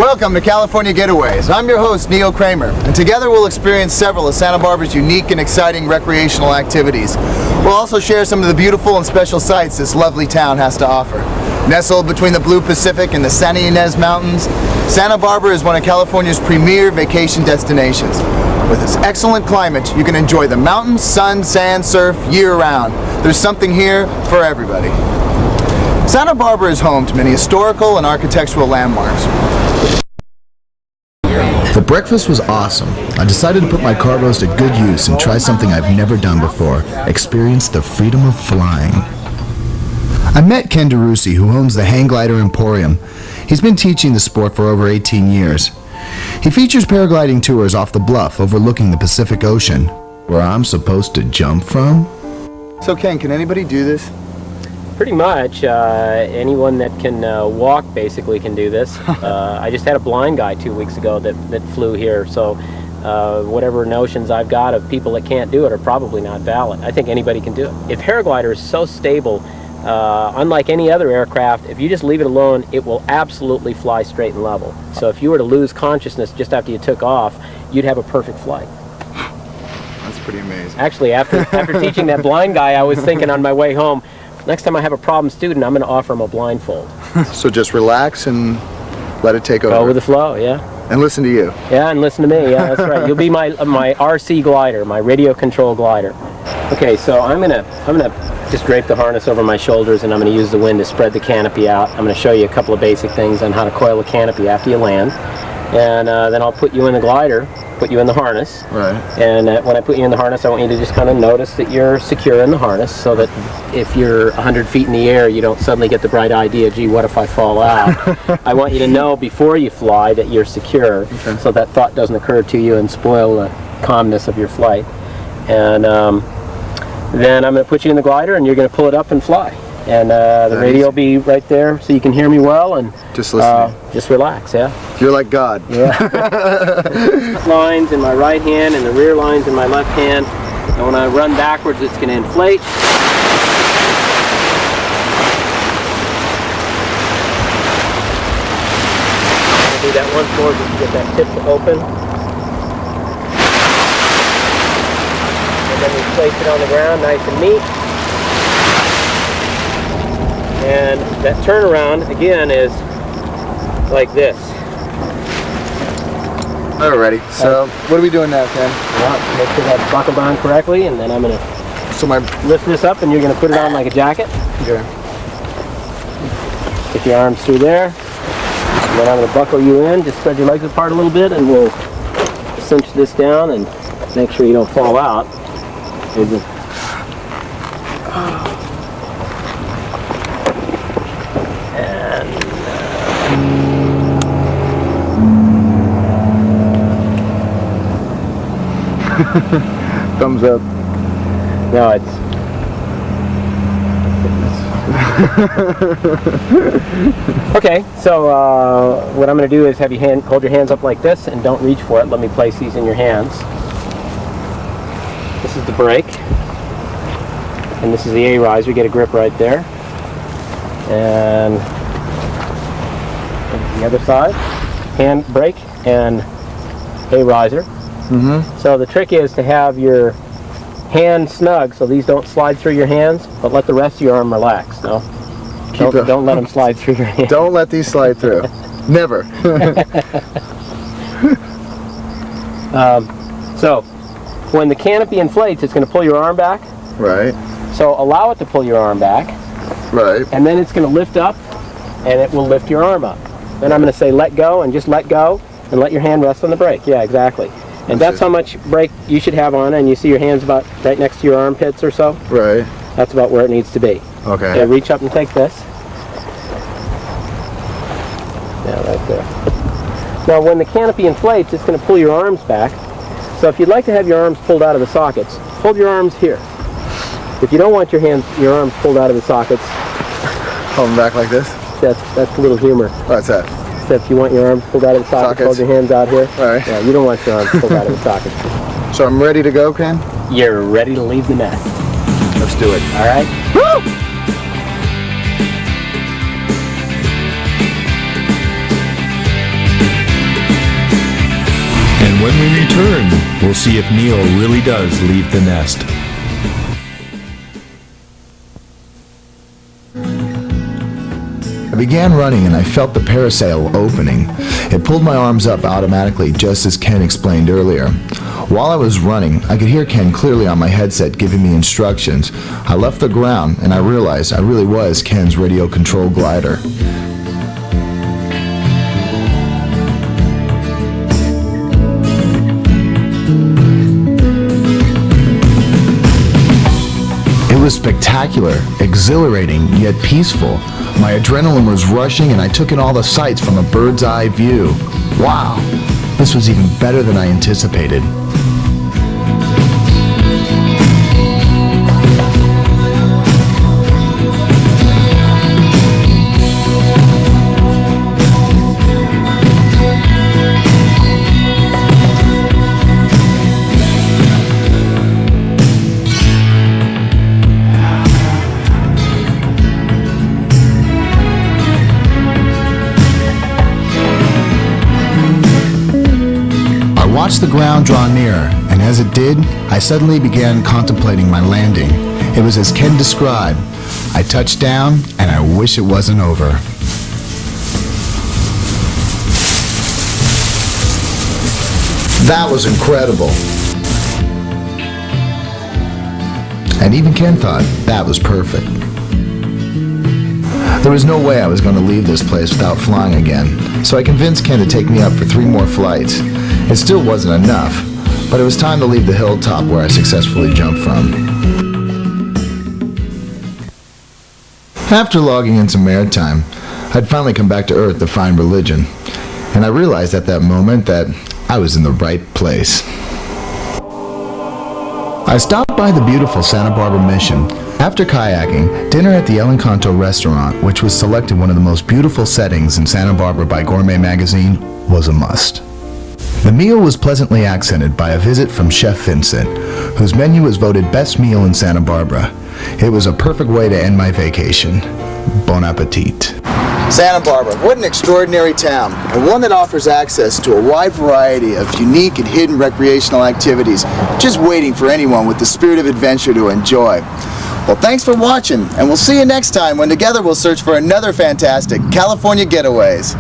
Welcome to California Getaways. I'm your host, Neil Kramer, and together we'll experience several of Santa Barbara's unique and exciting recreational activities. We'll also share some of the beautiful and special sights this lovely town has to offer. Nestled between the Blue Pacific and the Santa Ynez Mountains, Santa Barbara is one of California's premier vacation destinations. With its excellent climate, you can enjoy the mountains, sun, sand, surf year-round. There's something here for everybody. Santa Barbara is home to many historical and architectural landmarks. The breakfast was awesome. I decided to put my carbos to good use and try something I've never done before, experience the freedom of flying. I met Ken Russy, who owns the Hang Glider Emporium. He's been teaching the sport for over 18 years. He features paragliding tours off the bluff overlooking the Pacific Ocean, where I'm supposed to jump from. So Ken, can anybody do this? Pretty much. Anyone that can walk basically can do this. I just had a blind guy 2 weeks ago that flew here, so whatever notions I've got of people that can't do it are probably not valid. I think anybody can do it. If paraglider is so stable, unlike any other aircraft, if you just leave it alone, it will absolutely fly straight and level. So if you were to lose consciousness just after you took off, you'd have a perfect flight. That's pretty amazing. Actually, after teaching that blind guy, I was thinking on my way home, next time I have a problem student, I'm going to offer him a blindfold. So just relax and let it take over. Go with the flow, yeah. And listen to you. Yeah, and listen to me. Yeah, that's right. You'll be my RC glider, my radio control glider. Okay, so I'm gonna just drape the harness over my shoulders, and I'm gonna use the wind to spread the canopy out. I'm gonna show you a couple of basic things on how to coil the canopy after you land, and then I'll put you in the glider, put you in the harness. Right. And when I put you in the harness, I want you to just kind of notice that you're secure in the harness, so that if you're 100 feet in the air, you don't suddenly get the bright idea, gee, what if I fall out? I want you to know before you fly that you're secure, okay, so that thought doesn't occur to you and spoil the calmness of your flight. And then I'm going to put you in the glider, and you're going to pull it up and fly. And the radio will be right there, so you can hear me well, and just listen. Just relax, yeah? You're like God. Yeah. Lines in my right hand and the rear lines in my left hand. And when I run backwards, it's going to inflate. I'll do that once more just to get that tip to open. And then we place it on the ground nice and neat. And that turnaround, again, is like this. Alrighty, so what are we doing now, Ken? Well, make sure that's buckled on correctly, and then I'm going to lift this up, and you're going to put it on like a jacket. Okay. Get your arms through there. And then I'm going to buckle you in. Just spread your legs apart a little bit, and we'll cinch this down and make sure you don't fall out. Thumbs up. No, it's... Okay, so what I'm going to do is have you hold your hands up like this, and don't reach for it. Let me place these in your hands. This is the brake, and this is the A-riser. You get a grip right there. And the other side, hand brake and A-riser. Mm-hmm. So the trick is to have your hand snug so these don't slide through your hands, but let the rest of your arm relax. No, don't let them slide through your hands. Don't let these slide through. Never. So when the canopy inflates, it's going to pull your arm back. Right. So allow it to pull your arm back. Right. And then it's going to lift up, and it will lift your arm up. Then I'm going to say let go, and just let go, and let your hand rest on the brake. Yeah, exactly. And that's how much brake you should have on, and you see your hands about right next to your armpits or so? Right. That's about where it needs to be. Okay. Yeah, reach up and take this. Yeah, right there. Now when the canopy inflates, it's going to pull your arms back. So if you'd like to have your arms pulled out of the sockets, hold your arms here. If you don't want your arms pulled out of the sockets, hold them back like this? That's a little humor. What's that? Except you want your arms pulled out of the sockets, hold your hands out here. All right. Yeah, you don't want your arms pulled out of the sockets. So I'm ready to go, Ken? You're ready to leave the nest. Let's do it. All right? Woo! when we return, we'll see if Neil really does leave the nest. I began running and I felt the parasail opening. It pulled my arms up automatically, just as Ken explained earlier. While I was running, I could hear Ken clearly on my headset giving me instructions. I left the ground and I realized I really was Ken's radio-controlled glider. It was spectacular, exhilarating, yet peaceful. My adrenaline was rushing and I took in all the sights from a bird's eye view. Wow, this was even better than I anticipated. I watched the ground draw nearer, and as it did, I suddenly began contemplating my landing. It was as Ken described. I touched down, and I wish it wasn't over. That was incredible. And even Ken thought that was perfect. There was no way I was going to leave this place without flying again, so I convinced Ken to take me up for 3 more flights. It still wasn't enough, but it was time to leave the hilltop where I successfully jumped from. After logging in some airtime, I'd finally come back to Earth to find religion, and I realized at that moment that I was in the right place. I stopped by the beautiful Santa Barbara Mission. After kayaking, dinner at the El Encanto restaurant, which was selected one of the most beautiful settings in Santa Barbara by Gourmet magazine, was a must. The meal was pleasantly accented by a visit from Chef Vincent, whose menu was voted best meal in Santa Barbara. It was a perfect way to end my vacation. Bon appetit. Santa Barbara, what an extraordinary town, and one that offers access to a wide variety of unique and hidden recreational activities, just waiting for anyone with the spirit of adventure to enjoy. Well, thanks for watching, and we'll see you next time when together we'll search for another fantastic California Getaways.